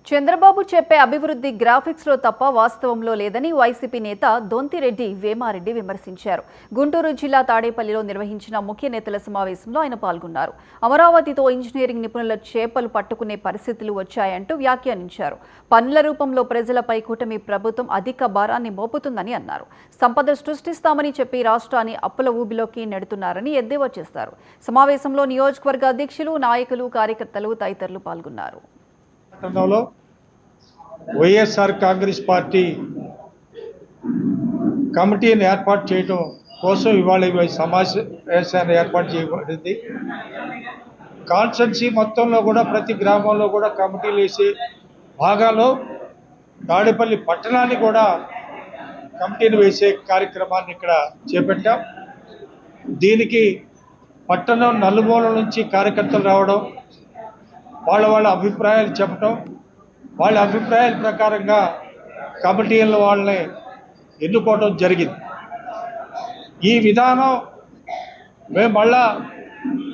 చంద్రబాబు చెప్పే అభివృద్ధి గ్రాఫిక్స్ లో తప్ప వాస్తవంలో లేదని వైసీపీ నేత దొంతిరెడ్డి వేమారెడ్డి విమర్శించారు. గుంటూరు జిల్లా తాడేపల్లిలో నిర్వహించిన ముఖ్య నేతల సమావేశంలో ఆయన పాల్గొన్నారు. అమరావతితో ఇంజనీరింగ్ నిపుణుల చేపలు పట్టుకునే పరిస్థితులు వచ్చాయంటూ వ్యాఖ్యానించారు. పన్నుల రూపంలో ప్రజలపై కూటమి ప్రభుత్వం అధిక భారాన్ని మోపుతుందని అన్నారు. సంపద సృష్టిస్తామని చెప్పి రాష్ట్రాన్ని అప్పుల ఊబిలోకి నెడుతున్నారని ఎద్దేవా చేశారు. సమావేశంలో నియోజకవర్గ అధ్యక్షులు, నాయకులు, కార్యకర్తలు తదితరులు పాల్గొన్నారు. వైఎస్ఆర్ కాంగ్రెస్ పార్టీ కమిటీని ఏర్పాటు చేయడం కోసం ఇవాళ సమావేశాన్ని ఏర్పాటు చేయబడింది. కాన్స్టిట్యున్సీ మొత్తంలో కూడా ప్రతి గ్రామంలో కూడా కమిటీలు వేసి భాగాల్లో తాడేపల్లి పట్టణాన్ని కూడా కమిటీని వేసే కార్యక్రమాన్ని ఇక్కడ చేపట్టాం. దీనికి పట్టణం నలుమూలల నుంచి కార్యకర్తలు రావడం, వాళ్ళ అభిప్రాయాలు చెప్పడం, వాళ్ళ అభిప్రాయాల ప్రకారంగా కమిటీల వాళ్ళని ఎన్నుకోవడం జరిగింది. ఈ విధానం మేము మళ్ళా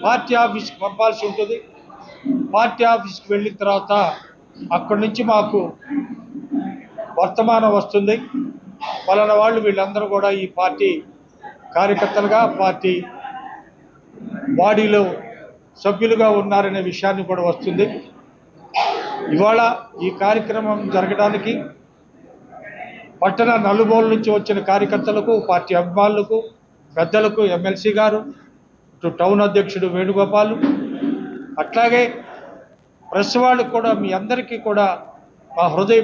పార్టీ ఆఫీస్కి పంపాల్సి ఉంటుంది. పార్టీ ఆఫీస్కి వెళ్ళిన తర్వాత అక్కడి నుంచి మాకు వర్తమానం వస్తుంది. పలానా వాళ్ళు వీళ్ళందరూ కూడా ఈ పార్టీ కార్యకర్తలుగా పార్టీ బాడీలో సభ్యులుగా ఉన్నారనే విషయాన్ని కూడా వస్తుంది. ఇవాళ ఈ కార్యక్రమం జరగడానికి పట్టణ నలుమూల నుంచి వచ్చిన కార్యకర్తలకు, పార్టీ అభిమానులకు, పెద్దలకు, ఎమ్మెల్సీ గారు, టౌన్ అధ్యక్షుడు వేణుగోపాల్, అట్లాగే ప్రెస్ వాళ్ళకు కూడా మీ అందరికీ కూడా మా హృదయ